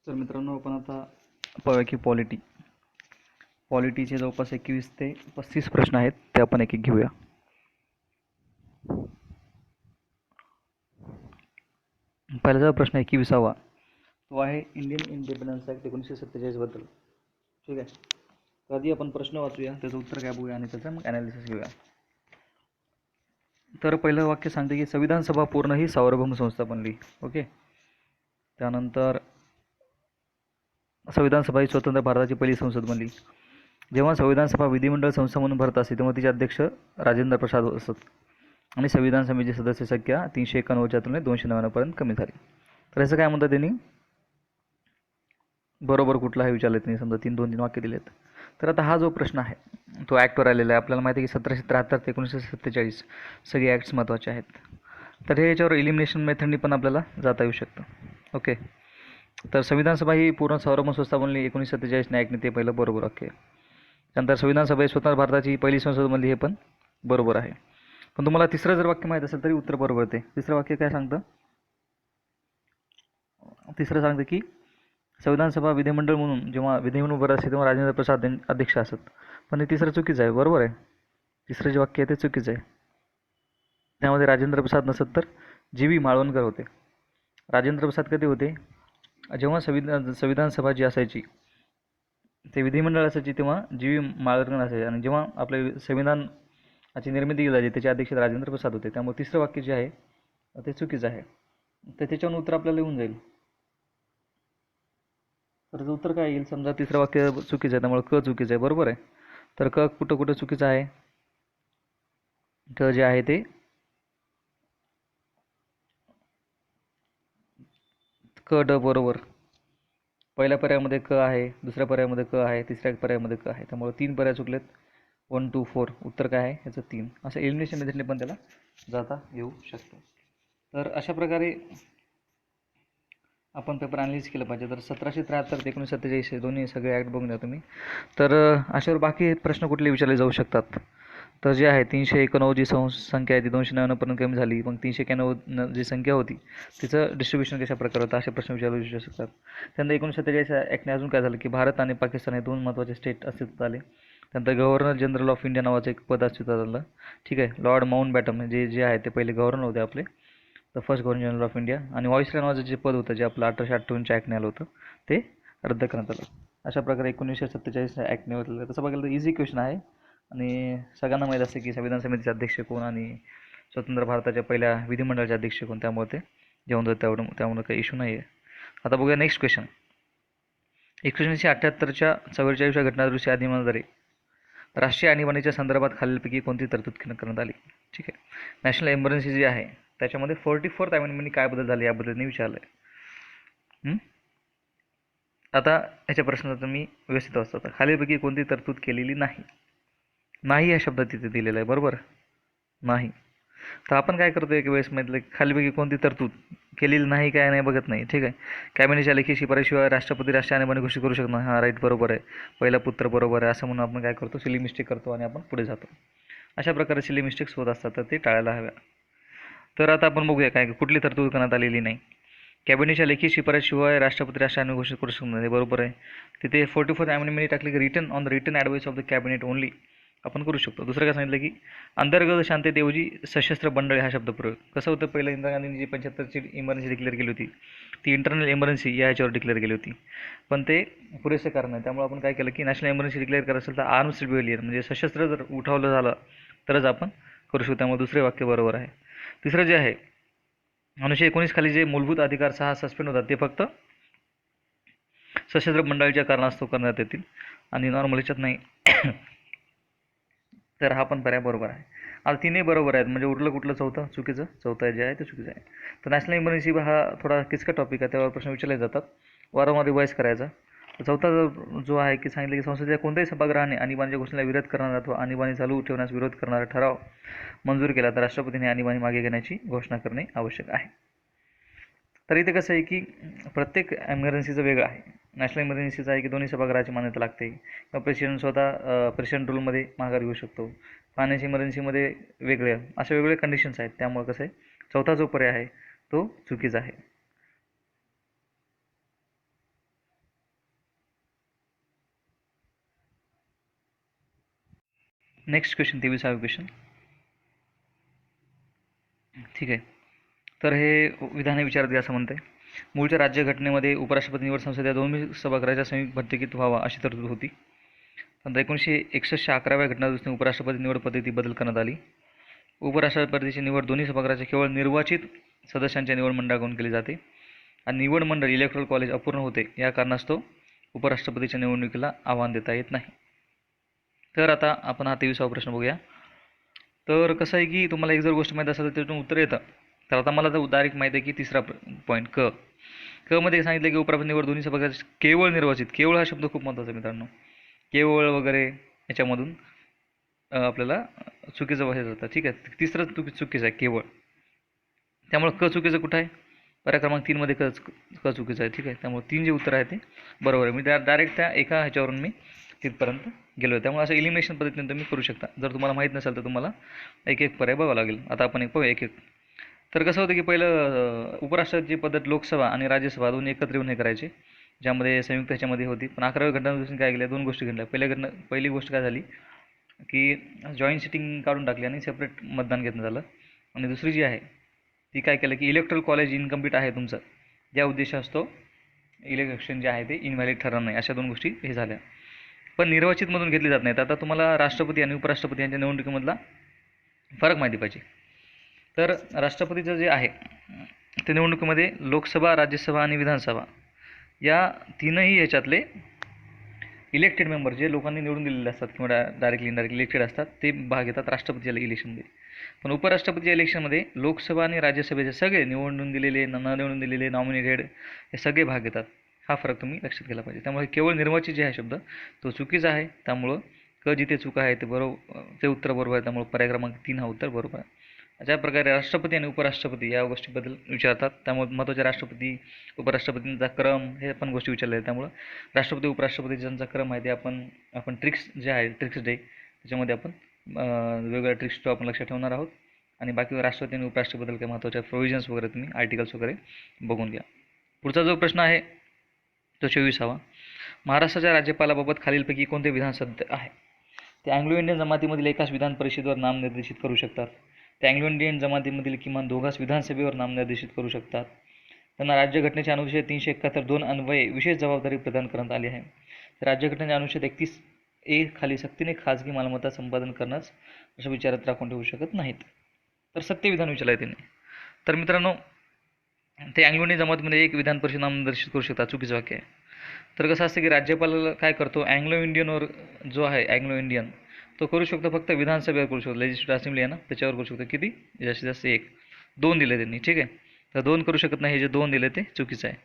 तर मित्रांनो, आपण आता पाहूया की पॉलिटीचे जवळपास 21 ते 35 प्रश्न आहेत, ते आपण एक एक घेऊया. पहिला जो प्रश्न 21वा तो आहे इंडियन इंडिपेंडन्स ॲक्ट 1947 बद्दल. ठीक आहे, तर आधी आपण प्रश्न वाचूया, त्याचं उत्तर काय बघूया आणि त्याचं मग ॲनालिसिस घेऊया. तर पहिलं वाक्य सांगते की संविधान सभा पूर्ण ही सार्वभौम संस्था बनली. ओके, त्यानंतर संविधान सभा ही स्वतंत्र भारताची पहिली संसद बनली. जेव्हा संविधान सभा विधिमंडळ संस्था म्हणून भरत असते तेव्हा तिचे अध्यक्ष राजेंद्र प्रसाद असत आणि संविधान सभेची सदस्य संख्या 391च्या तुलनेत 299पर्यंत कमी झाली. तर याचं काय म्हणतात त्यांनी, बरोबर कुठला हे विचारले त्यांनी, समजा 3 वाक्य दिलेत. तर आता हा जो प्रश्न आहे तो ॲक्टवर आलेला आहे. आपल्याला माहिती आहे की 1773 ते 1947 सगळे ॲक्ट्स महत्त्वाचे आहेत. तर हे याच्यावर इलिमिनेशन मेथडनी पण आपल्याला जाता येऊ शकतं. ओके, तर संविधान सभा ही पूर्ण सार्वभौम संस्था बनली 1947 ॲक्टने, ते पहिलं बरोबर वाक्य. त्यानंतर संविधान सभा ही स्वतंत्र भारताची पहिली संसद बनली, हे पण बरोबर आहे. पण तुम्हाला तिसरं जर वाक्य माहीत असेल तरी उत्तर बरोबर येते. तिसरं वाक्य काय सांगतं, तिसरं सांगतं की संविधान सभा विधिमंडळ म्हणून जेव्हा विधिमंडळ उभं असते तेव्हा राजेंद्र प्रसाद अध्यक्ष असत. पण हे तिसरं चुकीचं आहे. बरोबर आहे, तिसरं जे वाक्य आहे ते चुकीचं आहे. त्यामध्ये राजेंद्र प्रसाद नसत तर जी.व्ही. माळवणकर होते. राजेंद्र प्रसाद कधी होते, जेव्हा संविधान सभा जी असायची ते विधिमंडळ असायची तेव्हा जी.व्ही. माळवणकर असायचे, आणि जेव्हा आपले संविधानाची निर्मिती केली जायची त्याचे अध्यक्ष राजेंद्र प्रसाद होते. त्यामुळे तिसरं वाक्य जे आहे ते चुकीचं आहे. तर त्याच्यावरून उत्तर आपल्याला येऊन जाईल. तर त्याचं उत्तर काय येईल, समजा तिसरं वाक्य चुकीचं आहे त्यामुळे क चुकीचं आहे. बरोबर आहे, तर क कुठं कुठं चुकीचं आहे, क जे आहे ते क ड बरोबर. पहिल्या पर्यायामध्ये क आहे, दुसऱ्या पर्यायामध्ये क आहे, तिसऱ्या पर्यायामध्ये क आहे, त्यामुळे 3 पर्याय चुकलेत. 1 2 4 उत्तर काय आहे याचं 3. असं एलिमिनेशन मेथडने पण त्याला जाता येऊ शकतं. तर अशा प्रकारे आपण पेपर अनालिसिस केलं पाहिजे. तर 1773 ते 1947 दोन्ही सगळे ॲक्ट बघून द्या तुम्ही. तर अशावर बाकी प्रश्न कुठले विचारले जाऊ शकतात, तर जे आहे 391 जी संख्या आहे ती 299पर्यंत कमी झाली. मग 391 जी संख्या होती तिचं डिस्ट्रीब्युशन कशा प्रकारे होतं, असे प्रश्न विचारू शकतात. त्यानंतर 1947 ॲक्टने अजून काय झालं की भारत आणि पाकिस्तान हे 2 महत्त्वाचे स्टेट अस्तित्वात आले. त्यानंतर गव्हर्नर जनरल ऑफ इंडिया नावाचं एक पद अस्तित्वात आलं. ठीक आहे, लॉर्ड माउंटबॅटन जे आहे ते पहिले गव्हर्नर होते आपले, the first governor general of India. आणि व्हाईसरॉय नावाचं जे पद होतं जे आपलं 1858च्या ॲक्टने आलं होतं ते रद्द करण्यात आलं. अशा प्रकारे 1947 ॲक्टने होतं. तसं बघायला तर इझी क्वेश्चन आहे आणि सगळ्यांना माहीत असते की संविधान समितीचे अध्यक्ष कोण आणि स्वतंत्र भारताच्या पहिल्या विधिमंडळाचे अध्यक्ष कोण, त्यामुळे ते जेवण जातं, त्यामुळे काही इश्यू नाही आहे. आता बघूया नेक्स्ट क्वेश्चन. 1978च्या 44व्या घटनादुरुस्ती अधिनियमाद्वारे राष्ट्रीय आणीबाणीच्या संदर्भात खालीलपैकी कोणती तरतूद करण्यात आली. ठीक आहे, नॅशनल एमर्जन्सी जी आहे त्याच्यामध्ये 44th अमेंडमेंटनी काय बदल झाले याबद्दल मी विचारलं आहे. आता याच्या प्रश्नाचं मी व्यवस्थित वाचतो. खालीलपैकी कोणती तरतूद केलेली नाही, नाही या शब्दात तिथे दिलेला आहे. बरोबर, नाही. तर आपण काय करतो एक वेळेस म्हटलं खालीपैकी कोणती तरतूद केलेली नाही, काय नाही बघत नाही. ठीक आहे, कॅबिनेटच्या लेखी शिफारशीशिवाय राष्ट्रपती राष्ट्रीय आणीबाणी घोषित करू शकणार. हां राईट, बरोबर आहे. पहिला पुत्र बरोबर आहे, असं म्हणून आपण काय करतो, सिली मिस्टेक करतो आणि आपण पुढे जातो. अशा प्रकारे सिली मिस्टेक्स होत असतात, तर ते टाळायला हव्या. तर आता आपण बघूया काय कुठली तरतूद करण्यात आलेली नाही. कॅबिनेटच्या लेखी शिफारशीशिवाय राष्ट्रपती राष्ट्रीय आणीबाणी घोषित करू शकणार नाही, बरोबर आहे. तिथे 44th अमेंडमेंट टाकली की written on the written advice of the cabinet only आपण करू शकतो. दुसरं काय सांगितलं की अंतर्गत शांततेऐवजी सशस्त्र बंडळे हा शब्द प्रयोग. कसं होतं, पहिलं इंदिरा गांधींनी जी 75ची इमर्जन्सी डिक्लेअर केली होती ती इंटरनल इमर्जन्सी या ह्याच्यावर डिक्लेअर केली होती, पण ते पुरेसे कारण नाही. त्यामुळे आपण काय केलं की नॅशनल इमर्जन्सी डिक्लेअर करायचं असेल तर आर्म्स रिबेलियन म्हणजे सशस्त्र जर उठवलं झालं तरच आपण करू शकतो. त्यामुळे दुसरे वाक्य बरोबर आहे. तिसरं जे आहे 1919 खाली जे मूलभूत अधिकार 6 सस्पेंड होतात ते फक्त सशस्त्र मंडळाच्या कारणास्तव करण्यात येतील आणि नॉर्मल ह्याच्यात नाही. तर हा पण पर्याय बरोबर आहे. आता 3ही बरोबर आहेत, म्हणजे उरलं कुठलं चौथं चुकीचं, चौथं जे आहे ते चुकीचं आहे. तर नॅशनल इमर्जन्सी हा थोडा किचकट टॉपिक आहे, त्यावर प्रश्न विचारले जातात, वारंवार रिवाईज करायचा. चौथा जो आहे की सांगितलं की संसदेच्या कोणत्याही सभागृहाने आणीबाणीच्या घोषणेला विरोध करणारा अथवा आणीबाणी चालू ठेवण्यास विरोध करणारा ठराव मंजूर केला तर राष्ट्रपतीने आणीबाणी मागे घेण्याची घोषणा करणे आवश्यक आहे. तर इथे कसं आहे की प्रत्येक एमर्जन्सीचं वेगळं आहे. नॅशनल इमर्जन्सीचं आहे की दोन्ही सभागृहाची मान्यता लागते किंवा प्रेसिडेंट स्वतः प्रेसिडेंट रूलमध्ये माघार घेऊ शकतो. फायनान्स इमर्जन्सीमध्ये वेगळे असे वेगवेगळे कंडिशन्स आहेत. त्यामुळे कसं आहे चौथा जो पर्याय आहे तो चुकीचा आहे. नेक्स्ट क्वेश्चन 23वा क्वेश्चन. ठीक आहे. तर हे विधाने विचारते असं म्हणते. मूळच्या राज्यघटनेमध्ये उपराष्ट्रपती निवड संसद या दोन्ही सभागृहाच्या संयुक्त बैठकीत व्हावा अशी तरतूद होती. नंतर 1961च्या 11व्या घटनादुरुस्तीने उपराष्ट्रपती निवड पद्धती बदल करण्यात आली. उपराष्ट्रपतीची निवड दोन्ही सभागृहाच्या केवळ निर्वाचित सदस्यांच्या निवड मंडळाकडून केली जाते आणि निवड मंडळ इलेक्टोरल कॉलेज अपूर्ण होते या कारणास्तव उपराष्ट्रपतीच्या निवडणुकीला आव्हान देता येत नाही. तर आता आपण हा 23वा प्रश्न बघूया. तर कसं आहे की तुम्हाला एक जर गोष्ट माहीत असेल तर त्यातून उत्तर येतं. तर आता मला तर डायरेक्ट माहीत आहे की तिसरा पॉईंट क मध्ये सांगितलं की उपराष्ट्रपती निवड दोन्ही सभागृहाच्या केवळ निर्वाचित. केवळ हा शब्द खूप महत्त्वाचा आहे मित्रांनो. केवळ वगैरे याच्यामधून आपल्याला चुकीचं हे जातं. ठीक आहे. तिसरं चुकीचं आहे केवळ. त्यामुळे क चुकीचं कुठं आहे? पर्याय क्रमांक 3मध्ये क चुकीचं आहे. ठीक आहे. त्यामुळे 3 जे उत्तर आहे ते बरोबर आहे. मी डायरेक्ट त्या एका ह्याच्यावरून मी तिथपर्यंत गेलो आहे. त्यामुळे असं एलिमिनेशन पद्धतीने तुम्ही करू शकता. जर तुम्हाला माहीत नसेल तर तुम्हाला एक एक पर्याय बघावं लागेल. आता आपण एक पाहूया एक एक. तर कसं होतं की पहिलं उपराष्ट्राची पद्धत लोकसभा आणि राज्यसभा दोन्ही एकत्र येऊन हे करायचे, ज्यामध्ये संयुक्त ह्याच्यामध्ये होती. पण 11व्या घटनादुरुस्तीने काय केलं, 2 गोष्टी घडल्या. पहिली गोष्ट काय झाली की जॉईंट सिटिंग काढून टाकली आणि सेपरेट मतदान घेतलं झालं. आणि दुसरी जी आहे ती काय केलं की इलेक्ट्रल कॉलेज इनकम्प्लीट आहे तुमचं, ज्या उद्देश असतो इलेक्शन जे आहे ते इनव्हॅलिड ठरणार नाही. अशा 2 गोष्टी हे झाल्या. पण निर्वाचितमधून घेतली जात नाहीत. आता तुम्हाला राष्ट्रपती आणि उपराष्ट्रपती यांच्या निवडणुकीमधला फरक माहिती पाहिजे. तर राष्ट्रपतीचं जे आहे ते निवडणुकीमध्ये लोकसभा, राज्यसभा आणि विधानसभा या तीनही ह्याच्यातले इलेक्टेड मेंबर जे लोकांनी निवडून दिलेले असतात किंवा डायरेक्टली इनडायरेक्टली इलेक्टेड असतात ते भाग घेतात राष्ट्रपतीच्या इलेक्शनमध्ये. पण उपराष्ट्रपतीच्या इलेक्शनमध्ये लोकसभा आणि राज्यसभेचे सगळे निवडून दिलेले, न निवडून दिलेले, नॉमिनेटेड हे सगळे भाग घेतात. हा फरक तुम्ही लक्षात केला पाहिजे. त्यामुळे केवळ निर्वाचित जे आहे शब्द तो चुकीचा आहे. त्यामुळं क जिथे चुका आहे ते ते उत्तर बरोबर आहे. त्यामुळे पर्याय क्रमांक 3 हा उत्तर बरोबर आहे. अशा प्रकारे राष्ट्रपती आणि उपराष्ट्रपती या गोष्टीबद्दल विचारतात. त्यामुळे महत्त्वाचे राष्ट्रपती उपराष्ट्रपतींचा क्रम हे पण गोष्टी विचारल्या आहेत. त्यामुळं राष्ट्रपती उपराष्ट्रपती ज्यांचा क्रम आहे ते आपण ट्रिक्स जे आहे ट्रिक्स डे त्याच्यामध्ये आपण वेगवेगळ्या ट्रिक्स तो आपण लक्षात ठेवणार आहोत. आणि बाकी राष्ट्रपती आणि उपराष्ट्रपतीबद्दल काही महत्त्वाच्या प्रोव्हिजन्स वगैरे तुम्ही आर्टिकल्स वगैरे बघून घ्या. पुढचा जो प्रश्न आहे तो 24वा. महाराष्ट्राच्या राज्यपालाबाबत खालीलपैकी कोणते विधान सत्य आहे? ते अँग्लो इंडियन जमातीमधील एकाच विधान परिषदेवर नामनिर्देशित करू शकतात. ते अँग्लो इंडियन जमातीमधील किमान 2 विधानसभेवर नामनिर्देशित करू शकतात. त्यांना राज्यघटनेच्या अनुच्छेद 371(2) अन्वये विशेष जबाबदारी प्रदान करण्यात आली आहे. राज्यघटनेच्या अनुच्छेद 31A खाली सक्तीने खाजगी मालमत्ता संपादन करणंच अशा विचारात राखून ठेवू शकत नाहीत. तर सत्य विधान विचारलं आहे त्यांनी. तर मित्रांनो ते अँग्लो इंडियन जमातीमध्ये एक विधान परिषद नामनिर्देशित करू शकतात. चुकीचं वाक्य आहे. तर कसं असतं की राज्यपाल काय करतो, अँग्लो इंडियनवर जो आहे अँग्लो इंडियन तो करू शकतो फक्त विधानसभेवर करू शकतो. लेजिस्लेटिव्ह असेंब्ली आहे ना त्याच्यावर करू शकतो. किती? जास्तीत जास्त 1. 2 दिले त्यांनी. ठीक आहे. तर 2 करू शकत नाही. हे जे 2 दिले ते चुकीचं आहे.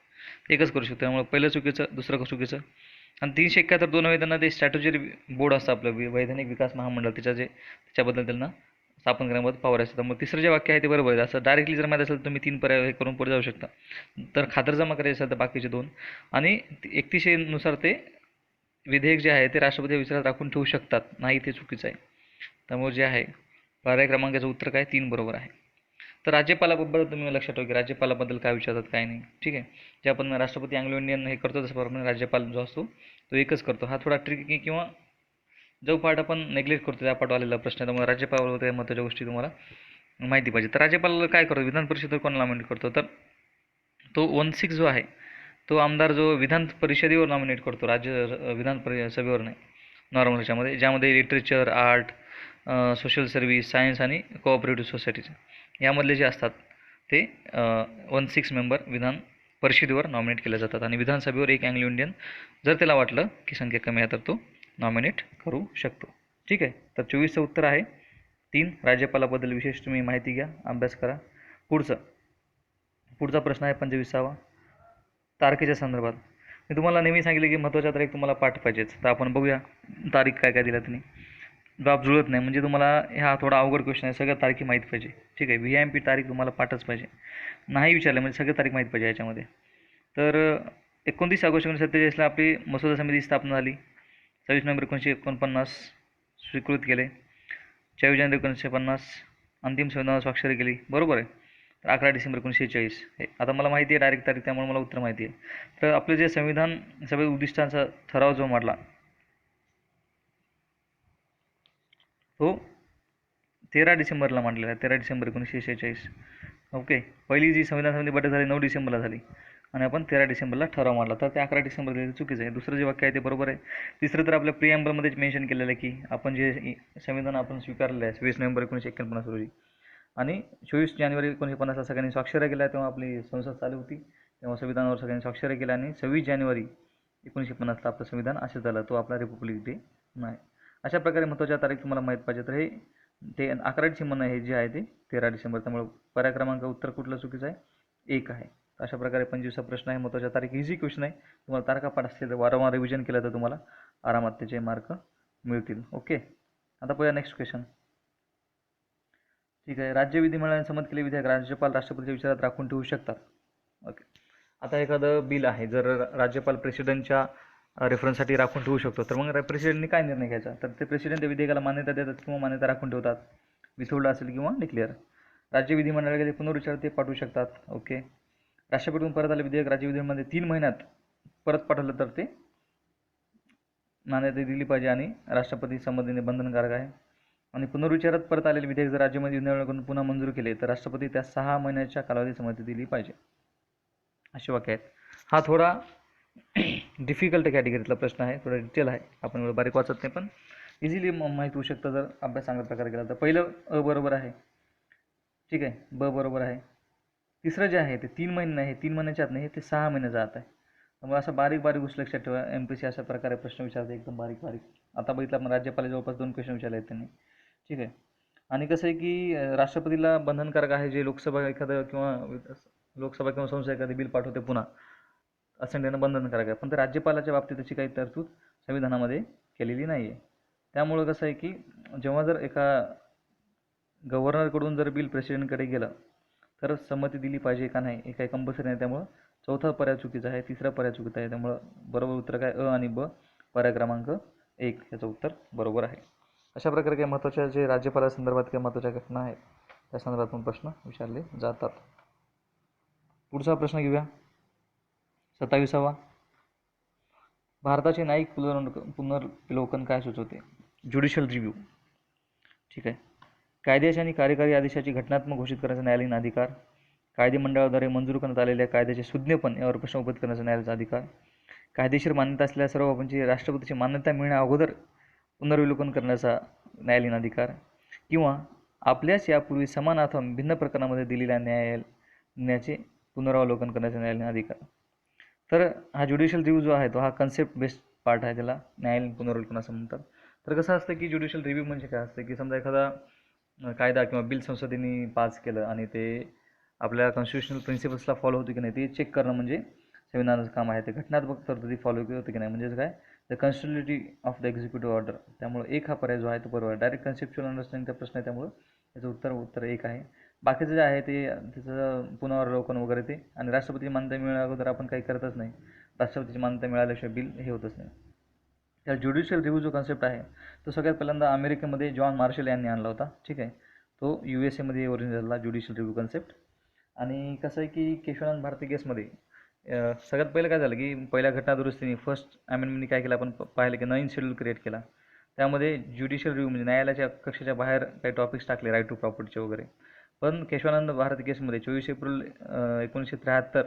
एकच करू शकतो. त्यामुळे पहिलं चुकीचं, दुसरं चुकीचं. आणि 371(2) नव्हे त्यांना ते स्ट्रॅटेजी बोर्ड असतं आपलं वैधानिक विकास महामंडळ त्याच्याबद्दल त्यांना स्थापन करण्याबाबत पावर असतं. त्यामुळे तिसरं जे वाक्य आहे ते बरोबर आहे. असं डायरेक्टली जर माहीत असेल तर तुम्ही 3 पर्याय हे करून पुढे जाऊ शकता. तर खातरजमा करायचे असेल तर बाकीचे 2 आणि 31A नुसार ते विधेयक जे आहे ते राष्ट्रपती विचारात राखून ठेवू शकतात. नाही ते चुकीचं आहे. त्यामुळे जे आहे पर्याय क्रमांकाचं उत्तर काय 3 बरोबर आहे. तर राज्यपालाबद्दल तुम्ही लक्षात ठेवा की राज्यपालाबद्दल काय विचारतात काय नाही. ठीक आहे. जे आपण राष्ट्रपती अँग्लो इंडियन हे करतो तसं राज्यपाल जो असतो तो एकच करतो. हा थोडा ट्रिकी किंवा जो पार्ट आपण नेग्लेक्ट करतो त्या पार्ट आलेला प्रश्न. त्यामुळे राज्यपालाबद्दल महत्त्वाच्या गोष्टी तुम्हाला माहिती पाहिजे. तर राज्यपाल काय करतो, विधान परिषदेवर कोणाला नॉमिनेट करतो, तर तो 16 जो आहे तो आमदार जो विधान परिषदेवर नॉमिनेट करतो, विधान सभेवर नाही, नॉर्मल ह्याच्यामध्ये, ज्यामध्ये literature, art, social service, science आणि कोऑपरेटिव्ह सोसायटीचे यामधले जे असतात ते 16 मेंबर विधान परिषदेवर नॉमिनेट केले जातात. आणि विधानसभेवर एक अँग्लो इंडियन जर त्याला वाटलं की संख्या कमी आहे तर तो नॉमिनेट करू शकतो. ठीक आहे. तर 24चं उत्तर आहे 3. राज्यपालाबद्दल विशेष तुम्ही माहिती घ्या, अभ्यास करा. पुढचा प्रश्न आहे 25वा. तारखेच्या संदर्भात मी तुम्हाला नेहमी सांगितले की महत्त्वाच्या तारीख तुम्हाला पाठ पाहिजेच. तर आपण बघूया तारीख काय काय दिला त्यांनी. बाब जुळत नाही म्हणजे तुम्हाला हा थोडा अवघड क्वेश्चन आहे. सगळ्या तारखी माहीत पाहिजे. ठीक आहे. VIMP तारीख तुम्हाला पाठच पाहिजे. नाही विचारलं म्हणजे सगळ्या तारीख माहीत पाहिजे याच्यामध्ये. तर 29 ऑगस्ट 1947ला आपली मसुदा समिती स्थापना झाली. 26 नोव्हेंबर 1949 स्वीकृत केले. 24 जानेवारी 1950 अंतिम संविधानावर स्वाक्षरी केली. बरोबर आहे. तर 11 डिसेंबर 1946 हे आता मला माहिती आहे डायरेक्ट तारीख, त्यामुळे मला उत्तर माहिती आहे. तर आपले जे संविधान सभेत उद्दिष्टांचा ठराव जो मांडला तो 13 डिसेंबरला मांडलेला आहे, 13 डिसेंबर 1946. ओके. पहिली जी संविधान समिती बैठक झाली 9 डिसेंबरला झाली आणि आपण 13 डिसेंबरला ठराव मांडला, तर ते 11 डिसेंबर दिले चुकीचं आहे. दुसरं जे वाक्य आहे ते बरोबर आहे. तिसरं तर आपल्या प्रिॲम्बलमध्येच मेन्शन केलेलं आहे की आपण जे संविधान आपण स्वीकारलेलं आहे 26 नोव्हेंबर 1949 रोजी आणि 24 जानेवारी 1950ला सगळ्यांनी स्वाक्षऱ्या केल्या, तेव्हा आपली संसद चालू होती, तेव्हा संविधानावर सगळ्यांनी स्वाक्षऱ्या केल्या आणि 26 जानेवारी 1950ला आपलं संविधान असं झालं, तो आपला रिपब्लिक डे नाही. अशा प्रकारे महत्त्वाच्या तारीख तुम्हाला माहीत पाहिजे, तर हे ते 11 डिसेंबर हे जे आहे ते 13 डिसेंबर, त्यामुळे पर्याय क्रमांक उत्तर कुठलं चुकीचं आहे, 1 आहे. अशा प्रकारे 25वा प्रश्न आहे, महत्त्वाच्या तारीख. इझी क्वेश्चन आहे, तुम्हाला तारखा पाठ असतील तर वारंवार रिव्हिजन केलं तर तुम्हाला आरामात त्याचे मार्क मिळतील. ओके. आता पाहूया नेक्स्ट क्वेश्चन. ठीक आहे. राज्य विधिमंडळाने संमत केलेले विधेयक राज्यपाल राष्ट्रपतीच्या विचारात राखून ठेवू शकतात. ओके. आता एखादं बिल आहे, जर राज्यपाल प्रेसिडेंटच्या रेफरन्ससाठी राखून ठेवू शकतो, तर मग प्रेसिडेंटने काय निर्णय घ्यायचा, तर ते प्रेसिडेंट विधेयकाला मान्यता देतात किंवा मान्यता राखून ठेवतात, विथहोल्ड असेल किंवा डिक्लेअर. राज्य विधिमंडळाकडे पुनर्विचार ते पाठवू शकतात. ओके. राष्ट्रपतीकडून परत आले विधेयक राज्य विधिमंडळामध्ये 3 महिन्यात परत पाठवलं तर ते मान्यता दिली पाहिजे आणि राष्ट्रपती संमतीने बंधनकारक आहे. आणि पुनर्विचारात परत आलेले विधेयक जर राज्यमध्ये विधिमंडळाकडून पुन्हा मंजूर केले तर राष्ट्रपती त्या 6 महिन्याच्या कालावधीत संमती दिली पाहिजे. असे वाक्य आहेत. हा थोडा डिफिकल्ट कॅटेगरीतला प्रश्न आहे, थोडा डिटेल आहे, आपण एवढं बारीक वाचत नाही, पण इझिली माहीत होऊ शकतं जर अभ्यास चांगल्या प्रकारे केला तर. पहिलं अ बरोबर आहे, ठीक आहे, ब बरोबर आहे. तिसरं जे आहे ते 3 महिने नाही, 3 महिन्याच्या आत नाही, ते 6 महिन्याच्या आत आहे. त्यामुळे असं बारीक बारीक गोष्ट लक्षात ठेवा. MPSC अशा प्रकारे प्रश्न विचारते, एकदम बारीक बारीक. आता बघितलं आपण राज्यपाल जवळपास 2 क्वेश्चन विचारले आहेत त्यांनी, ठीक आहे. आणि कसं आहे की राष्ट्रपतीला बंधनकारक आहे, जे लोकसभा किंवा संसद एखादे बिल पाठवते पुन्हा असं देणं बंधनकारक आहे, पण ते राज्यपालाच्या बाबतीत त्याची काही तरतूद संविधानामध्ये केलेली नाही आहे. त्यामुळं कसं आहे की जेव्हा जर एका गव्हर्नरकडून जर बिल प्रेसिडेंटकडे गेलं तर संमती दिली पाहिजे का नाही हे काही कंपल्सरी नाही. त्यामुळं चौथा पर्याय चुकीचा आहे, तिसरा पर्याय चुकीचा आहे. त्यामुळं बरोबर उत्तर काय, अ आणि ब, पर्याय क्रमांक 1 याचं उत्तर बरोबर आहे. अशा प्रकारे काही महत्त्वाच्या जे राज्यपालासंदर्भात काही महत्त्वाच्या घटना आहेत त्या संदर्भात पण प्रश्न विचारले जातात. पुढचा प्रश्न घेऊया, 27वा. भारताचे न्यायिक पुनर्विलोकन काय सुचवते? ज्युडिशियल रिव्ह्यू, ठीक आहे. कायद्याच्या आणि कार्यकारी आदेशाची घटनात्मक घोषित करण्याचा न्यायालयीन अधिकार, कायदेमंडळाद्वारे मंजूर करण्यात आलेल्या कायद्याचे सुज्ञपण यावर प्रश्न उपस्थित करण्याचा न्यायालयाचा अधिकार, कायदेशीर मान्यता असलेल्या सर्व बाबींची राष्ट्रपतीची मान्यता मिळण्या अगोदर पुनर्विलोकन करण्याचा न्यायालयीन अधिकार, किंवा आपल्यास यापूर्वी समान अथवा भिन्न प्रकरणामध्ये दिलेल्या निर्णयाचे पुनरावलोकन करण्याचा न्यायालयीन अधिकार. तर हा ज्युडिशियल रिव्ह्यू जो आहे तो हा कन्सेप्ट बेस्ड पार्ट आहे, त्याला न्यायालयीन पुनर्विलोकन असं म्हणतात. तर कसं असतं की ज्युडिशियल रिव्ह्यू म्हणजे काय असतं की समजा एखादा कायदा किंवा बिल संसदेने पास केलं आणि ते आपल्या कॉन्स्टिट्युशनल प्रिन्सिपल्सला फॉलो होते की नाही ते चेक करणं म्हणजे संविधानाचं काम आहे. ते घटनात्मक तरतुदी फॉलो होते की नाही, म्हणजेच काय, the constitutivity of the executive order. त्यामुळे 1 हा पर्याय जो आहे तो बरोबर आहे. डायरेक्ट कन्सेप्च्युअल अंडरस्टँडिंगचा प्रश्न आहे, त्यामुळे याचं उत्तर 1 आहे. बाकीचं जे आहे ते त्याचं पुनरावलोकन वगैरे ते आणि राष्ट्रपतीची मान्यता मिळाल्या अगोदर आपण काही करतच नाही, राष्ट्रपतीची मान्यता मिळाल्याशिवाय बिल हे होतच नाही. त्या ज्युडिशियल रिव्ह्यू जो कन्सेप्ट आहे तो सगळ्यात पहिल्यांदा अमेरिकेमध्ये जॉन मार्शल यांनी आणला होता, ठीक आहे. तो USA ओरिजिनल झाला ज्युडिशियल रिव्ह्यू कन्सेप्ट. आणि कसं आहे की केशवानंद भारती केसमध्ये सगळ्यात पहिलं काय झालं की पहिल्या घटनादुरुस्तीने फर्स्ट अमेंडमेंटने काय केलं, आपण पाहिलं की नवीन शेड्यूल क्रिएट केला. त्यामध्ये ज्युडिशियल रिव्ह्यू म्हणजे न्यायालयाच्या कक्षेच्या बाहेर काही टॉपिक्स टाकले, राईट टू प्रॉपर्टीचे वगैरे. पण केशवानंद भारती केसमध्ये 24 एप्रिल 1973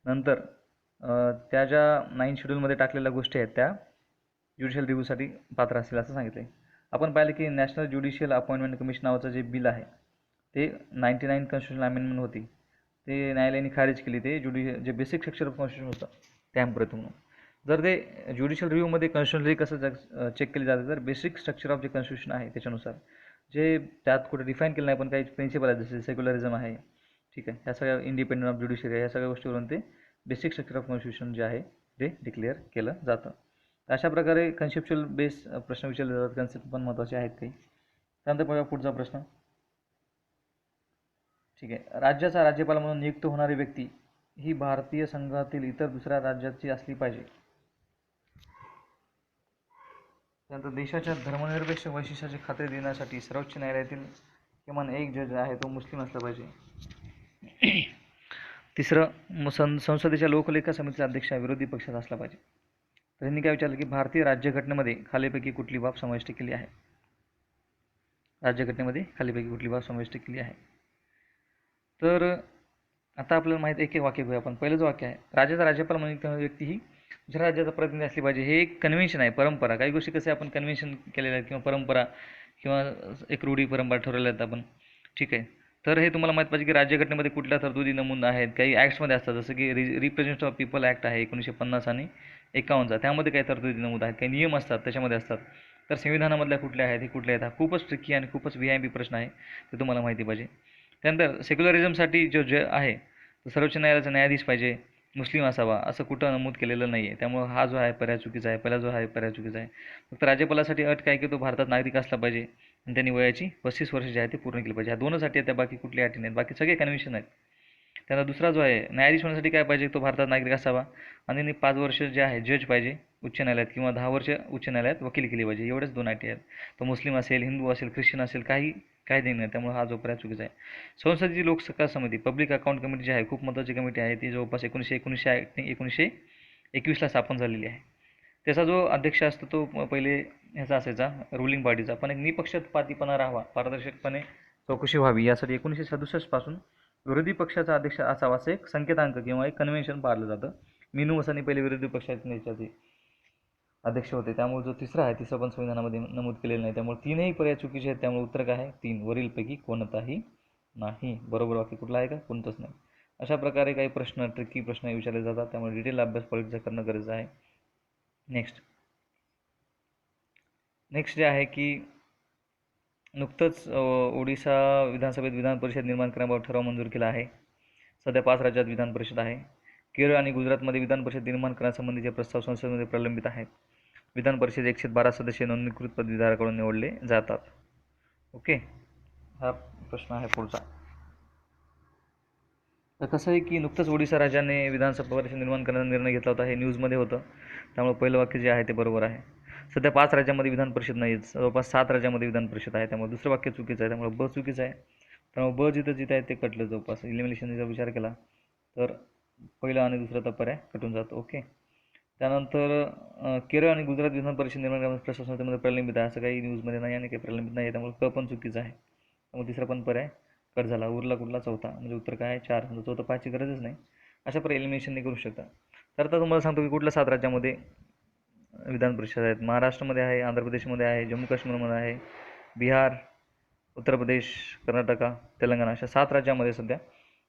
नंतर त्या ज्या 9 शेड्यूलमध्ये टाकलेल्या गोष्टी आहेत त्या ज्युडिशियल रिव्ह्यूसाठी पात्र असतील असं सांगितलं आहे. आपण पाहिलं की नॅशनल ज्युडिशियल अपॉइंटमेंट कमिशन नावाचं जे बिल आहे ते 99 कॉन्स्टिट्युशनल अमेंडमेंट होती, ते न्यायालयाने खारिज केली. ते जे बेसिक स्ट्रक्चर ऑफ कॉन्स्टिट्यूशन होतं त्याप्रती म्हणून. जर ते ज्युडिशियल रिव्ह्यूमध्ये कॉन्स्टिट्युशनली कसं चेक केले जाते, तर बेसिक स्ट्रक्चर ऑफ जे कॉन्स्टिट्यूशन आहे त्याच्यानुसार जे त्यात कुठे डिफाईन केलं नाही पण काही प्रिन्सिपल आहे, जसे सेक्युलरिझम आहे, ठीक आहे, ह्या सगळ्या इंडिपेंडंट ऑफ ज्युडिशियरी ह्या सगळ्या गोष्टीवरून ते बेसिक स्ट्रक्चर ऑफ कॉन्स्टिट्यूशन जे आहे ते डिक्लेअर केलं जातं. अशा प्रकारे कन्सेप्च्युअल बेस प्रश्न विचारले जातात. कन्सेप्ट पण महत्त्वाचे आहेत काही. त्यानंतर बघा पुढचा प्रश्न, ठीक आहे. राज्याचा राज्यपाल म्हणून नियुक्त होणारी व्यक्ती ही भारतीय संघातील इतर दुसऱ्या राज्याची असली पाहिजे. त्यानंतर देशाच्या धर्मनिरपेक्ष वैशिष्ट्याची खात्री देण्यासाठी सर्वोच्च न्यायालयातील किमान एक जज आहे तो मुस्लिम असला पाहिजे. तिसरं, संसदेच्या लोकलेखा समितीचा अध्यक्ष विरोधी पक्षाचा असला पाहिजे. तर त्यांनी काय विचारलं की भारतीय राज्यघटनेमध्ये खालीलपैकी कुठली बाब समाविष्ट केली आहे. राज्यघटनेमध्ये खालीपैकी कुठली बाब समाविष्ट केली आहे? तर आता आपल्याला माहीत एक एक वाक्य घेऊया आपण. पहिलं जो वाक्य आहे, राज्याचा राज्यपाल म्हणून व्यक्ती ही दुसऱ्या राज्याचा प्रतिनिधी असली पाहिजे. हे एक कन्व्हेन्शन आहे, परंपरा. काही गोष्टी कसे आपण कन्व्हेन्शन केलेल्या आहेत किंवा परंपरा किंवा एक रूढी परंपरा ठरवल्या आहेत आपण, ठीक आहे. तर हे तुम्हाला माहीत पाहिजे की राज्यघटनेमध्ये कुठल्या तरतुदी नमूद आहेत. काही ॲक्ट्समध्ये असतात, जसं की रिप्रेझेंटेटिव्ह ऑफ पीपल ॲक्ट आहे 1950 आणि 51चा. त्यामध्ये काही तरतुदी नमूद आहेत, काही नियम असतात त्याच्यामध्ये असतात. तर संविधानामधल्या कुठल्या आहेत, हे कुठल्या आहेत, हा खूपच ट्रिकी आणि खूपच VIP प्रश्न आहे, ते तुम्हाला माहिती पाहिजे. त्यानंतर सेक्युलरिझमसाठी जे आहे, तो सर्वोच्च न्यायालयाचा न्यायाधीश पाहिजे, मुस्लिम असावा, असं कुठं नमूद केलेलं नाही आहे. त्यामुळं हा जो आहे पर्याय चुकीचा आहे. पहिला जो आहे पर्याय चुकीचा आहे. फक्त राज्यपालासाठी अट काय की तो भारतात नागरिक असला पाहिजे आणि त्यांनी वयाची 35 वर्ष जे आहे ते पूर्ण केली पाहिजे. ह्या दोनच अटी आहेत, त्या बाकी कुठल्या अटी नाहीत. बाकी सगळे कन्व्हेन्शन आहेत. त्यानंतर दुसरा जो आहे, न्यायाधीश होण्यासाठी काय पाहिजे, तो भारतात नागरिक असावा आणि 5 वर्ष जे आहे जज पाहिजे उच्च न्यायालयात किंवा 10 वर्ष उच्च न्यायालयात वकील केली पाहिजे. एवढेच 2 अटी आहेत. तो मुस्लिम असेल, हिंदू असेल, ख्रिश्चन असेल, काही नाही. त्यामुळे हा जो पर्याय चुकीचा आहे. संसदेची लोकसंख्या समिती, पब्लिक अकाउंट कमिटी जी आहे, खूप महत्त्वाची कमिटी आहे. ती जवळपास 1921ला स्थापन झालेली आहे. त्याचा जो अध्यक्ष असतो तो पहिले ह्याचा असायचा, रुलिंग पार्टीचा. पण एक निपक्षपातीपणा राहावा, पारदर्शकपणे चौकशी व्हावी, यासाठी 1967 पासून विरोधी पक्षाचा अध्यक्ष असावा असं एक संकेतांक किंवा एक कन्व्हेन्शन पाळलं जातं. मीनू वसानी पहिले विरोधी पक्षाचे नेत्याचे अध्यक्ष होते. त्यामुळे जो तिसरा आहे, तिसरा पण संविधानामध्ये नमूद केलेलं नाही. त्यामुळे तीनही पर्याय चुकीचे आहेत. त्यामुळे उत्तर काय आहे, 3. वरीलपैकी कोणताही नाही. बरोबर वाक्य कुठलं आहे का, कोणतंच नाही. अशा प्रकारे काही प्रश्न, ट्रिकी प्रश्न विचारले जातात. त्यामुळे डिटेल अभ्यास पॉलिटिक्सचा करणं गरजेचं आहे. नेक्स्ट जे आहे की नुकतंच ओडिशा विधानसभेत विधान परिषद निर्माण करण्याबाबत ठराव मंजूर केला आहे. सध्या 5 राज्यात विधान परिषद आहे. केरळ आणि गुजरातमध्ये विधान परिषद निर्माण करण्यासंबंधीचे प्रस्ताव संसदेमध्ये प्रलंबित आहेत. विधान परिषद 112 सदस्य नोंदणीकृत पदवीधारकाकडून निवडले जातात. ओके, हा प्रश्न आहे पुढचा. तर कसं आहे की नुकतंच ओडिशा राज्याने विधानसभा परिषद निर्माण करण्याचा निर्णय घेतला होता. हे न्यूजमध्ये होतं. त्यामुळे पहिलं वाक्य जे आहे ते बरोबर आहे. सध्या 5 राज्यामध्ये विधान परिषद नाही, जवळपास 7 राज्यामध्ये विधान परिषद आहे. त्यामुळे दुसरं वाक्य चुकीचं आहे. त्यामुळे ब चुकीचं आहे. त्यामुळे ब जिथं आहे ते कटलं. जवळपास इलिमिनेशनचा विचार केला तर पहिलं आणि दुसरा पर्याय कटून जातो. ओके. त्यानंतर केरळ आणि गुजरात विधान परिषद निर्माण करण्याचा प्रस्ताव संसदेमध्ये प्रलंबित आहे, असं काही न्यूजमध्ये नाही आणि काही प्रलंबित नाही आहे. त्यामुळे क पण चुकीचं आहे. त्यामुळे तिसरा पण पर्याय कट झाला. उरला कुठला, चौथा. म्हणजे उत्तर काय आहे, 4. म्हणजे चौथा पाहायची गरजच नाही. अशा प्रकारे एलिमिनेशन नाही करू शकता. तर आता तुम्हाला सांगतो की कुठल्या 7 राज्यामध्ये विधान परिषद आहेत. महाराष्ट्रामध्ये आहे, आंध्र प्रदेशमध्ये आहे, जम्मू काश्मीरमध्ये आहे, बिहार, उत्तर प्रदेश, कर्नाटका, तेलंगणा, अशा 7 राज्यामध्ये सध्या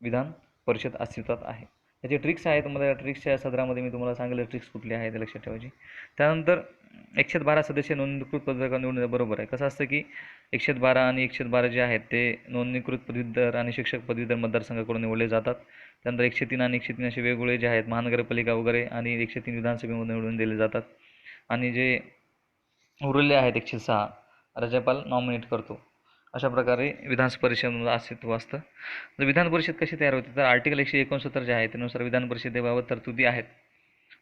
विधान परिषद अस्तित्वात आहे. त्याचे ट्रिक्स आहेत. तुम्हाला ट्रिक्सच्या सदरामध्ये मी तुम्हाला सांगितलं ट्रिक्स कुठली आहे ते लक्षात ठेवायची. त्यानंतर 112 सदस्य नोंदणीकृत पदवीधर निवडणं बरोबर आहे. कसं असतं की 112 आणि 112 जे आहेत ते नोंदणीकृत पदवीधर आणि शिक्षक पदवीधर मतदारसंघाकडून निवडले जातात. त्यानंतर 103 आणि 103 असे वेगवेगळे जे आहेत महानगरपालिका वगैरे आणि 103 विधानसभेमध्ये निवडून दिले जातात. आणि जे उरलेले आहेत 106 राज्यपाल नॉमिनेट करतो. अशा प्रकारे विधान परिषदेमध्ये अस्तित्व असतं. तर विधान परिषद कशी तयार होते, तर आर्टिकल 169 जे आहे त्यानुसार विधान परिषदेबाबत तरतुदी आहेत.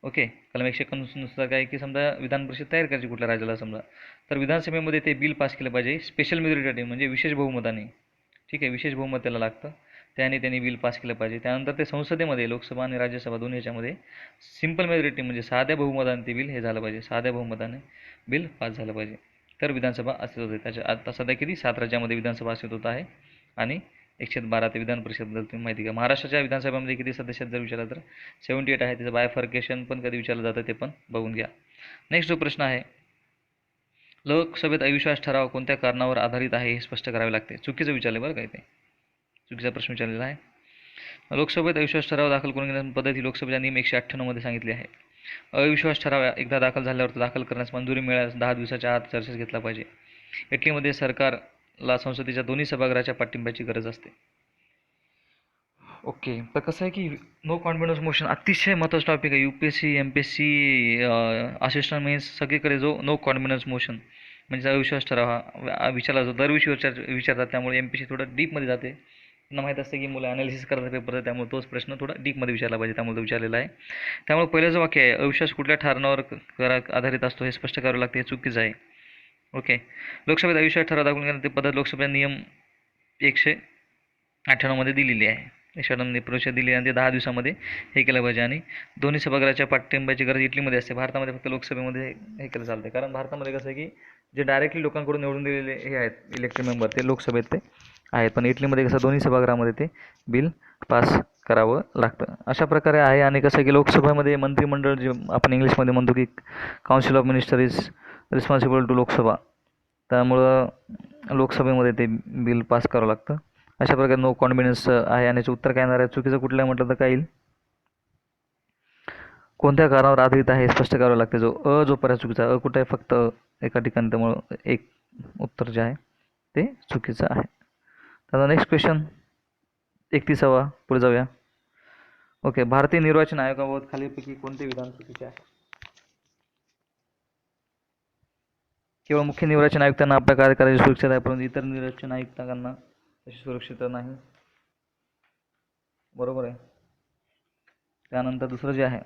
ओके. कलम 191 नुसार काय की समजा विधान परिषद तयार करायची कुठल्या राज्याला समजा, तर विधानसभेमध्ये ते बिल पास केलं पाहिजे स्पेशल मेजॉरिटी, म्हणजे विशेष बहुमताने. ठीक आहे, विशेष बहुमत त्याला लागतं. त्याने त्यांनी बिल पास केलं पाहिजे. त्यानंतर ते संसदेमध्ये, लोकसभा आणि राज्यसभा दोन्ही ह्याच्यामध्ये सिंपल मेजॉरिटी म्हणजे साध्या बहुमताने ते बिल हे झालं पाहिजे, साध्या बहुमताने बिल पास झालं पाहिजे. तर विधानसभा अस्तित्वात आहे. त्याच्या आता सध्या किती 7 राज्यामध्ये विधानसभा अस्तित्वात आहे आणि 112 ते विधान परिषदबद्दल तुम्ही माहिती घ्या. महाराष्ट्राच्या विधानसभेमध्ये किती सदस्य जर विचारलं तर 78 आहे. त्याचं बायफर्केशन पण कधी विचारलं जातं ते पण बघून घ्या. नेक्स्ट जो प्रश्न आहे, लोकसभेत अविश्वास ठराव कोणत्या कारणावर आधारित आहे हे स्पष्ट करावे लागते. चुकीचं विचारले बरं काय, ते चुकीचा प्रश्न विचारलेला आहे. लोकसभेत अविश्वास ठराव दाखल करून घेण्याची पद्धत ही लोकसभेच्या नियम 198 मध्ये सांगितली आहे. अविश्वास ठराव एकदा दाखल झाल्यावर दाखल करण्यास मंजुरी मिळाल्यास 10 दिवसाच्या आत चर्चेस घेतला पाहिजे. इटलीमध्ये सरकारला संसदेच्या दोन्ही सभागृहाच्या पाठिंब्याची गरज असते. ओके. तर कसं आहे की नो कॉन्फिडन्स मोशन अतिशय महत्त्वाचा टॉपिक आहे. UPSC MPSC असिस्टंट मेन्स सगळीकडे जो नो कॉन्फिडन्स मोशन म्हणजे अविश्वास ठराव हा विचारला जातो. दरवर्षी विचारतात. त्यामुळे MPSC थोडं डीपमध्ये जाते. त्यांना माहीत असते की मुलं ॲनालिसिस करतात पेपर, त्यामुळे तोच प्रश्न थोडा डीपमध्ये विचारला पाहिजे, त्यामुळे तो विचारलेला आहे. त्यामुळे पहिलं जो वाक्य आहे, अविश्वास कुठल्या ठरणावर आधारित असतो हे स्पष्ट करावं लागते, हे चुकीचं आहे. ओके. लोकसभेत अविश्वास ठराव दाखल करण्याची पद्धत लोकसभेचा नियम 198 मध्ये दिलेली आहे. 198 परिषद दिली आणि ते 10 दिवसामध्ये हे केलं पाहिजे. आणि दोन्ही सभागृहाच्या पाठिंब्याची गरज इटलीमध्ये असते. भारतामध्ये फक्त लोकसभेमध्ये हे केलं चालते. कारण भारतामध्ये कसं आहे की जे डायरेक्टली लोकांकडून निवडून दिलेले हे आहेत इलेक्टेड मेंबर ते लोकसभेत ते आहेत, पण इटलीमध्ये कसं दोन्ही सभागृहामध्ये ते बिल पास करावं लागतं. अशा प्रकारे आहे. आणि कसं की लोकसभेमध्ये मंत्रिमंडळ जे आपण इंग्लिशमध्ये म्हणतो की council of minister is responsible to Lok Sabha, त्यामुळं लोकसभेमध्ये ते बिल पास करावं लागतं. अशा प्रकारे नो कॉन्फिडन्स आहे. आणि याचं उत्तर काय येणार आहे? चुकीचं कुठलं म्हटलं तर काय येईल? कोणत्या कारणावर आधारित आहे हे स्पष्ट करावं लागते. जो पर्याय चुकीचा आहे. कुठे आहे? फक्त एका ठिकाणी, त्यामुळं एक उत्तर जे आहे ते चुकीचं आहे. त्याचा नेक्स्ट क्वेश्चन 31वा, पुढे जाऊया. ओके, भारतीय निर्वाचन आयोगाबाबत खालीलपैकी कोणते विधान चुकीचे आहे? केवळ मुख्य निर्वाचन आयुक्तांना आपल्या कार्यकालाची सुरक्षित आहे, परंतु इतर निर्वाचन आयुक्तांना तशी सुरक्षित नाही. बरोबर आहे. त्यानंतर दुसरं जे आहे,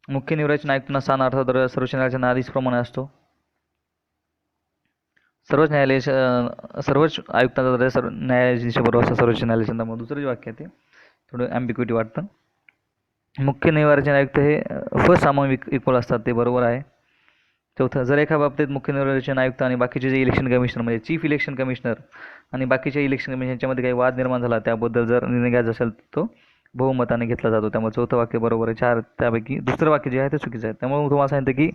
मुख्य निर्वाचन आयुक्तांना स्थान अर्थात सर्वोच्च न्यायालयाच्या आदेशाप्रमाणे असतो. सर्वोच्च आयुक्तांचा सर्व न्यायाधीशाबरोबर असं सर्वोच्च न्यायालयाच्या. त्यामुळे दुसरं जे वाक्य आहे ते थोडं ॲम्बिग्युटी वाटतं. मुख्य निर्वाचन आयुक्त हे फर्स्ट सामाविक इक्वल असतात, ते बरोबर आहे. चौथं, जर एका बाबतीत मुख्य निर्वाचन आयुक्त आणि बाकीचे जे इलेक्शन कमिशनर म्हणजे चीफ इलेक्शन कमिशनर आणि बाकीचे इलेक्शन कमिशन यांच्यामध्ये काही वाद निर्माण झाला, त्याबद्दल जर निर्णय घ्यायचा असेल तो बहुमताने घेतला जातो. त्यामुळे चौथं वाक्य बरोबर आहे. चार त्यापैकी दुसरं वाक्य जे आहे ते चुकीचं आहे. त्यामुळे तुम्हाला सांगितलं की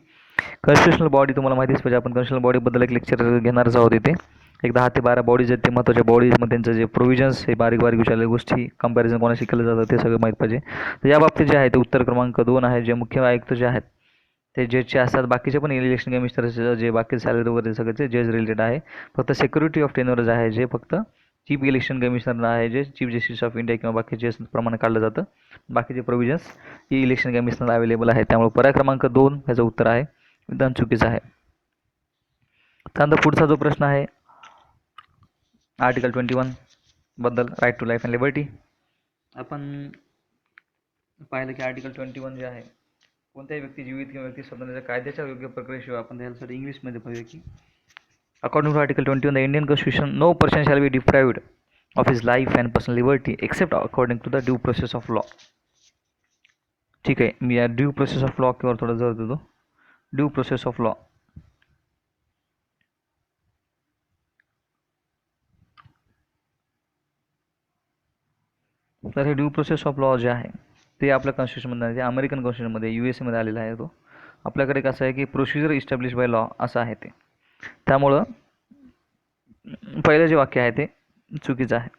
कॉन्स्टिट्युशनल बॉडी तुम्हाला माहितीच पाहिजे. आपण कॉन्स्टिट्युशनल बॉडीबद्दल एक लेक्चर घेणारच आहोत इथे. एक 10 ते 12 बॉडीज आहेत, ते महत्त्वाच्या बॉडीजमध्ये त्यांचं जे प्रोव्हिजन्स हे बारीक बारीक विचारलेल्या गोष्टी कंपॅरिझन कोणाशी केलं जातं ते सगळं माहीत पाहिजे. तर या बाबतीत जे आहे ते उत्तर क्रमांक 2 आहे. जे मुख्य आयुक्त जे आहेत ते जजचे असतात. बाकीचे पण इलेक्शन कमिशनर जे बाकी सॅलरी वगैरे सगळं ते जज रिलेटेड आहे. फक्त सिक्युरिटी ऑफ टेनर जे आहे जे फक्त चीफ इलेक्शन कमिशनर आहे, जे चीफ जस्टिस ऑफ इंडिया किंवा बाकीचे प्रमाणे काढलं जातं. बाकीचे प्रोव्हिजन्स ही इलेक्शन कमिशनर अवेलेबल आहे. त्यामुळे पर्याय क्रमांक 2 ह्याचं उत्तर आहे. विधान चुकीचं आहे. त्यानंतर पुढचा जो प्रश्न आहे आर्टिकल 21 बद्दल, right to life and liberty. आपण पाहिलं की आर्टिकल 21 जे आहे कोणत्याही व्यक्ती जीवित किंवा व्यक्ती स्वातंत्र्याच्या कायद्याच्या योग्य प्रक्रियेशिवाय, आपण त्यासाठी इंग्लिशमध्ये पाहूया की according to article 21 the Indian constitution no person shall be deprived of his life and personal liberty except according to the due process of law. ठीक आहे, मी या ड्यू प्रोसेस ऑफ लॉ किंवा थोडा जोर देतो. ड्यू प्रोसेस ऑफ लॉ, तर हे due process of law जे आहे ते आपल्या कॉन्स्टिट्यूशनमध्ये आहे, अमेरिकन कॉन्स्टिट्यूशनमध्ये USA आलेलं आहे. तो आपल्याकडे कसं आहे की प्रोसिजर इस्टॅब्लिश बाय लॉ असं आहे ते. त्यामुळं पहिलं जे वाक्य आहे ते चुकीचं आहे.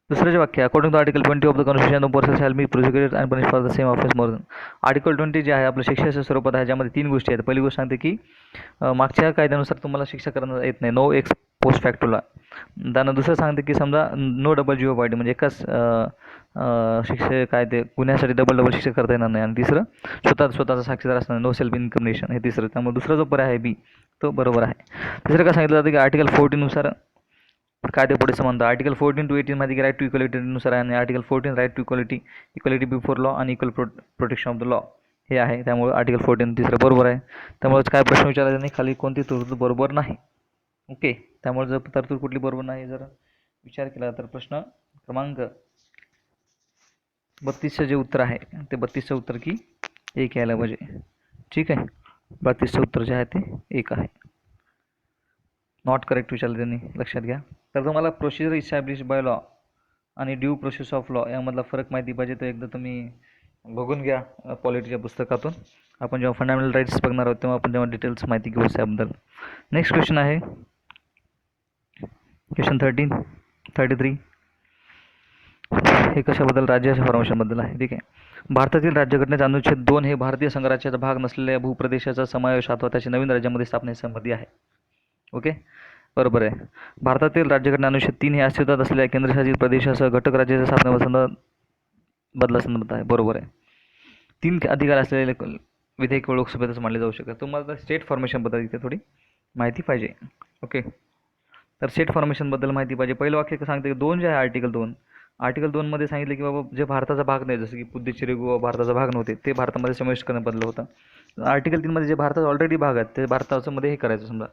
दुसरं जे वाक्य according to article 20 of the constitution the person shall be prosecuted and punish for the same offence more than. Article 20 जे आहे आपलं शिक्षेच्या स्वरूपात आहे, ज्यामध्ये 3 गोष्टी आहेत. पहिली गोष्ट सांगते की मागच्या कायद्यानुसार तुम्हाला शिक्षा करण्यात येत नाही, नो एक्स पोस्ट फॅक्टोला. त्यानं दुसरं सांगते की समजा नो डबल जिओ पार्टी म्हणजे एकाच शिक्षे काय ते गुन्ह्यासाठी डबल शिक्षा करता येणार नाही. आणि तिसरं स्वतःचा साक्षीदार असणार, नो सेल्फ इन्कमिनेशन, हे तिसरं. त्यामुळे दुसरा जो पर्याय आहे बी तो बरोबर आहे. तिसरं काय सांगितलं जातं की आर्टिकल 14 नुसार कायदे पुढे संबंध. आर्टिकल 14 to 18 मध्ये की राईट टू इक्वलिटीनुसार आहे, आणि article 14 right to equality before law आणि equal protection of the law हे आहे. त्यामुळे आर्टिकल 14 तिसरं बरोबर आहे. त्यामुळेच काय प्रश्न विचारायचा नाही खाली कोणती तरतूद बरोबर नाही. ओके, त्यामुळे जर तरतूद कुठली बरोबर नाही जर विचार केला तर प्रश्न क्रमांक 32चं जे उत्तर आहे ते 32चं उत्तर की 1 यायला पाहिजे. ठीक आहे, 32चं उत्तर जे आहे ते 1 आहे. नॉट करेक्ट विचारलं त्यांनी, लक्षात घ्या. तर तुम्हाला प्रोसिजर इस्टॅब्लिश बाय लॉ आणि ड्यू प्रोसेस ऑफ लॉ यामधला फरक माहिती पाहिजे तर एकदा तुम्ही बघून घ्या पॉलिटीच्या पुस्तकातून. आपण जेव्हा फंडामेंटल राईट्स बघणार आहोत तेव्हा आपण तेव्हा डिटेल्स माहिती घेऊ त्याबद्दल. नेक्स्ट क्वेश्चन आहे क्वेश्चन 33. हे कशाबद्दल? राज्याच्या फॉर्मेशनबद्दल आहे. ठीक आहे, भारतातील राज्यघटनेचा अनुच्छेद 2 हे भारतीय संघराज्याचा भाग नसलेल्या भूप्रदेशाचा समावेश अथवा त्याची नवीन राज्यामध्ये स्थापनेस संबंधी आहे. ओके, बरोबर आहे. भारतातील राज्यघटना अनुच्छेद 3 हे अस्तित्वात असलेल्या केंद्रशासित प्रदेशासह घटक राज्याच्या स्थापनेबद्दल बदलासंदर्भात आहे. बरोबर आहे. 3 अधिकार असलेले विधेयक लोकसभेतच मांडले जाऊ शकतात. तुम्हाला स्टेट फॉर्मेशनबद्दल इथे थोडी माहिती पाहिजे. ओके, तर स्टेट फॉर्मेशनबद्दल माहिती पाहिजे. पहिलं वाक्य सांगते की 2 जे आहे आर्टिकल 2 मध्ये सांगितलं की बाबा जे भारताचा भाग नाही, जसं की पुद्दुचेरी गोवा भारताचा भाग नव्हते, ते भारतामध्ये समाविष्ट करण्यात बदल होता. आर्टिकल 3 मध्ये जे भारताचा ऑलरेडी भाग आहेत ते भारताच्या मध्ये हे करायचं. समजा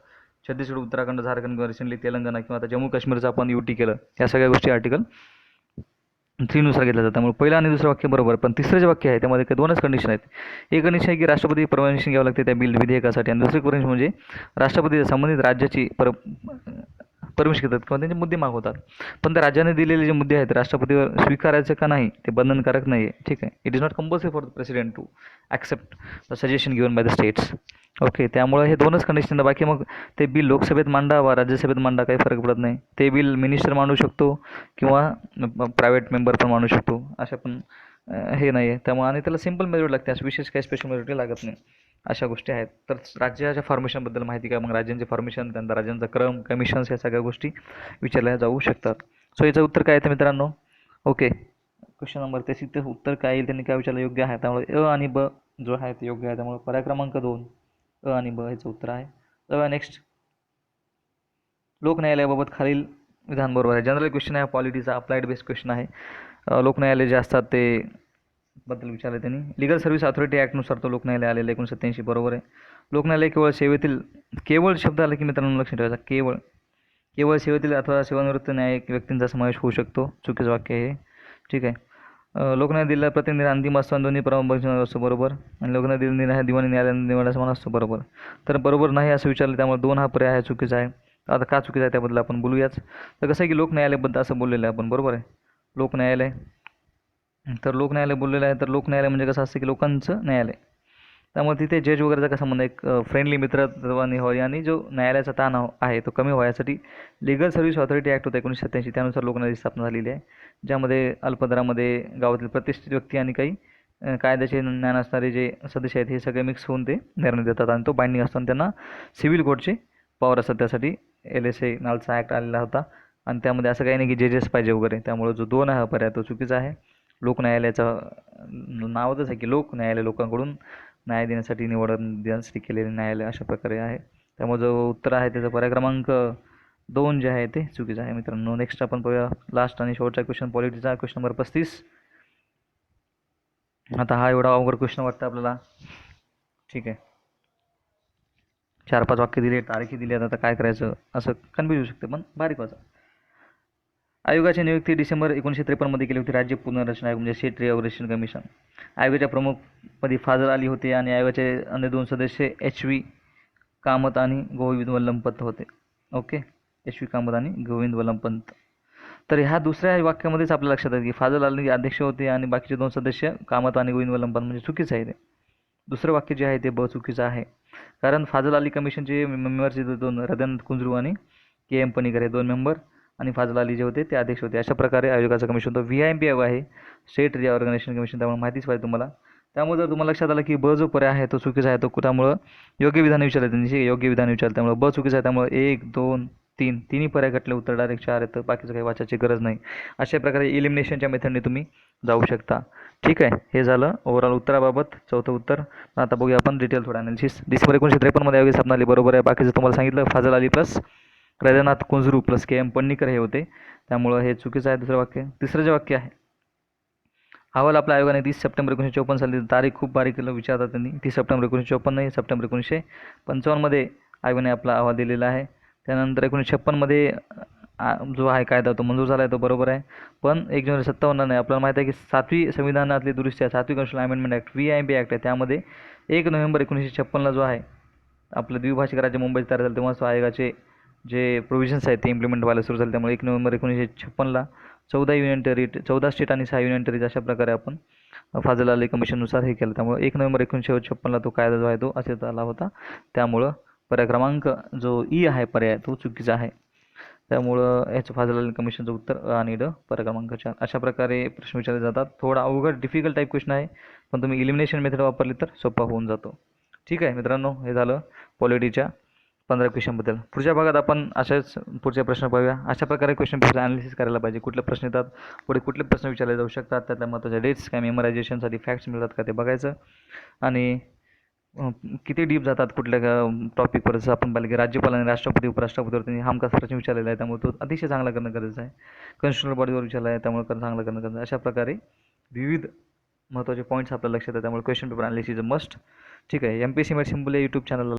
छत्तीसगड, उत्तराखंड, झारखंड किंवा रिसेंटली तेलंगणा किंवा आता जम्मू काश्मीरचं आपण UT केलं, या सगळ्या गोष्टी आर्टिकल 3 नुसार घेतलं जातं. त्यामुळे पहिलं आणि दुसरं वाक्य बरोबर, पण तिसरं जे वाक्य आहे त्यामध्ये काही 2च कंडिशन आहेत. एक कंडिशन आहे की राष्ट्रपती परमिशन घ्यावं लागते त्या बिल विधेयकासाठी, आणि दुसरी कंडिशन म्हणजे राष्ट्रपती संबंधित राज्याची परमिशन घेतात किंवा त्यांचे मुद्दे मागवतात. पण त्या राज्याने दिलेले जे मुद्दे आहेत राष्ट्रपतीवर स्वीकारायचे का नाही ते बंधनकारक नाही आहे. ठीक आहे, it is not compulsory for the president to accept the suggestion given by the states. Okay, त्यामुळे हे 2च कंडिशन. बाकी मग ते बिल लोकसभेत मांडा वा राज्यसभेत मांडा काही फरक पडत नाही. ते बिल मिनिस्टर मांडू शकतो किंवा प्रायव्हेट मेंबर पण मांडू शकतो, अशा पण हे नाही आहे. त्यामुळे आणि त्याला सिंपल मेजॉरिटी लागते, असं विशेष काही स्पेशल मेजॉरिटी लागत नाही. अशा गोष्टी आहेत. तर राज्याच्या फॉर्मेशनबद्दल माहिती काय, मग राज्यांचे फॉर्मेशन, त्यानंतर राज्यांचा क्रम, कमिशन्स, या सगळ्या गोष्टी विचारल्या जाऊ शकतात. सो याचं उत्तर काय येतं मित्रांनो? ओके, क्वेश्चन नंबर 33 उत्तर काय येईल त्यांनी काय विचारलं योग्य आहे. त्यामुळे अ आणि ब जो आहे ते योग्य आहे. त्यामुळे पर्याय क्रमांक 2 अ आणि ब ह्याचं उत्तर आहे. नेक्स्ट, लोक न्यायालयाबाबत खालील विधान बरोबर आहे. जनरल क्वेश्चन आहे, पॉलिटीचा अप्लाइड बेस्ड क्वेश्चन आहे. लोक न्यायालय जे असतात ते बद्दल विचारलं त्यांनी. लिगल सर्व्हिस अथॉरिटी ॲक्टनुसार तो लोक न्यायालय आलेलं 1987 बरोबर आहे. लोक न्यायालय केवळ सेवेतील, केवळ शब्द आला की मित्रांनो लक्षात ठेवायचा, केवळ केवळ सेवेतील अथवा सेवानिवृत्त न्यायिक व्यक्तींचा समावेश होऊ शकतो. चुकीचं वाक्य आहे हे. ठीक आहे. लोकन्याय दिलेला प्रतिनिधी अंतिम असतो आणि दोन्ही प्रमाण असतो बरोबर. आणि लोकन्याय दिलेला निर्णय दिवाणी न्यायालयाने निवडा समान असतो बरोबर. तर बरोबर नाही असं विचारलं, त्यामुळे 2 हा पर्याय आहे चुकीचा आहे. आता का चुकीचा आहे त्याबद्दल आपण बोलूयाच. तर कसं आहे की लोक न्यायालयाबद्दल असं बोललेलं आहे आपण, बरोबर आहे. लोक न्यायालय, तर लोक न्यायालय बोललेलं आहे. तर लोक न्यायालय म्हणजे कसं असतं की लोकांचं न्यायालय. त्यामुळे तिथे जज वगैरेचा कसा संबंध, एक फ्रेंडली मित्रत्वाने होय, आणि जो न्यायालयाचा ताण आहे तो कमी व्हायसाठी लिगल सर्व्हिस ऑथॉरिटी ॲक्ट होता 1987, त्यानुसार लोकन्यायाची स्थापना झालेली आहे. ज्यामध्ये अल्पदरामध्ये गावातील प्रतिष्ठित व्यक्ती आणि काही कायद्याचे ज्ञान असणारे जे सदस्य आहेत हे सगळे मिक्स होऊन ते निर्णय देतात, आणि तो बाइंडिंग असतो, आणि त्यांना सिव्हिल कोर्टचे पॉवर असतात. त्यासाठी LSA नावाचा ॲक्ट आलेला होता, आणि त्यामध्ये असं काही नाही की जजेस पाहिजे वगैरे. त्यामुळे जो 2 हा पर्याय तो चुकीचा आहे. लोक न्यायालयाचं नावच आहे की लोक न्यायालय, लोकांकडून न्याय देण्यासाठी देण्यासाठी केलेले न्यायालय, अशा प्रकारे आहे. त्यामुळे जो उत्तर आहे त्याचा पर्याय क्रमांक 2 जे आहे ते चुकीचं आहे मित्रांनो. नेक्स्ट आपण पाहूया लास्ट आणि शेवटचा क्वेश्चन, पॉलिटीचा क्वेश्चन नंबर 35. आता हा एवढा अवघड क्वेश्चन वाटतं आपल्याला. ठीक आहे, 4-5 वाक्य दिले, तारीखी दिली, आता काय करायचं असं कन्फ्यूज होऊ शकते, पण बारीक वाचा. आयोगाची नियुक्ती डिसेंबर 1953 मध्ये केली होती. राज्य पुनर्रचना आयोग म्हणजे स्टेट रिऑर्गनायझेशन कमिशन. आयोगाच्या प्रमुखपदी फाजल अली होते, आणि आयोगाचे अन्य 2 सदस्य HV कामत आणि गोविंद वल्लभ पंत होते. ओके, HV कामत आणि गोविंद वल्लभ पंत. तर ह्या दुसऱ्या वाक्यामध्येच आपल्या लक्षात आहे की फाजल अली अध्यक्ष होते आणि बाकीचे 2 सदस्य कामत आणि गोविंद वल्लभ पंत, म्हणजे चुकीचं आहे ते. दुसरं वाक्य जे आहे ते ब चुकीचं आहे. कारण फाजल अली कमिशनचे मेंबरचे 2 हृदयनाथ कुंजरू आणि KM पणीकर हे 2 मेंबर, आणि फाजल अली जे होते ते अध्यक्ष होते. अशा प्रकारे आयोगाचं कमिशन होतं. VIP आयोग आहे, स्टेट रिऑर्गनायझेशन कमिशन, त्यामुळे माहितीच पाहिजे तुम्हाला. त्यामुळे जर तुम्हाला लक्षात आलं की ब जो पर्याय आहे तो चुकीचा आहे, तो त्यामुळं योग्य विधान विचारलं त्यांनी, योग्य विधान विचारलं, त्यामुळे ब चुकीचं आहे. त्यामुळे 1, 2, 3 तिन्ही पर्याय घटले, उत्तर डायरेक्ट 4 येतं, बाकीचं काही वाचायची गरज नाही. अशा प्रकारे इलिमिनेशनच्या मेथडने तुम्ही जाऊ शकता. ठीक आहे, हे झालं ओव्हरऑल उत्तराबाबत, चौथं उत्तर. आता बघूया आपण डिटेल थोडं अनालिसिस. डिसेंबर 1953 मध्ये आयोगाची स्थापना झाली, बरोबर आहे. बाकीचं तुम्हाला सांगितलं Fazal Ali plus Hridaynath Kunzru plus KM Panikkar हे होते, त्यामुळं हे चुकीचं आहे दुसरं वाक्य. तिसरं जे वाक्य आहे, अहवाल आपल्या आयोगाने 30 सप्टेंबर 1954 साली, तारीख खूप बारीक विचारतात त्यांनी. 30 सप्टेंबर 1954 नाही, सप्टेंबर 1955 मध्ये आयोगाने आपला अहवाल दिलेला आहे. त्यानंतर 1956 मध्ये जो आहे कायदा तो मंजूर झाला आहे, तो बरोबर आहे. पण 1 जानेवारी 57 नाही, आपल्याला माहिती आहे की 7वी संविधानातली दुरुस्ती आहे, 7वी constitution amendment act VIP act आहे. त्यामध्ये 1 नोव्हेंबर 1956 जो आहे आपलं द्विभाषिक राज्य मुंबईत तयार झालं, तेव्हाच आयोगाचे जे प्रोव्हिजन्स आहेत ते इम्प्लिमेंट व्हायला सुरू झाले. त्यामुळे 1 नोव्हेंबर 1956ला 14 युनियन टेरिटरी, 14 स्टेट आणि 6 युनियन टेरिटरी, अशा प्रकारे आपण फाजल अली कमिशननुसार हे केलं. त्यामुळे 1 नोव्हेंबर 1956ला तो कायदा जो आहे तो अस्तित्वात आला होता. त्यामुळं पर्याय क्रमांक जो E आहे पर्याय तो चुकीचा आहे. त्यामुळं याचं फाजल अली कमिशनचं उत्तर अ आणि ड, पर्याय क्रमांक 4. अशा प्रकारे प्रश्न विचारले जातात. थोडा अवघड डिफिकल्ट टाईप क्वेश्चन आहे, पण तुम्ही इलिमिनेशन मेथड वापरली तर सोपा होऊन जातो. ठीक आहे मित्रांनो, हे झालं पॉलिटीच्या 15 क्वेश्चनबद्दल. पुढच्या भागात आपण अशाच पुढचे प्रश्न पाहूया. अशा प्रकारे क्वेश्चन पेपर ॲनालिसिस करायला पाहिजे. कुठले प्रश्न येतात, पुढे कुठले प्रश्न विचारले जाऊ शकतात, त्यातल्या महत्त्वाच्या डेट्स काय, मेमरायझेशनसाठी फॅक्ट्स मिळतात का ते बघायचं, आणि किती डीप जातात कुठल्या टॉपिकवर. जसं आपण पाहिलं की राज्यपाल आणि राष्ट्रपती उपराष्ट्रपतीवर त्यांनी हमखास प्रश्न विचारलेला आहे, त्यामुळे तो अतिशय चांगला करणं गरजेचं आहे. कॉन्स्टिट्युशनल बॉडीवर विचारला आहे, त्यामुळे चांगलं करणं गरजेचं आहे. अशा प्रकारे विविध महत्त्वाचे पॉईंट्स आपल्या लक्षात येतात, त्यामुळे क्वेश्चन पेपर ॲनालिसिस मस्ट. ठीक आहे, MPSC मॅट सिम्पल या यूट्यूब चॅनलला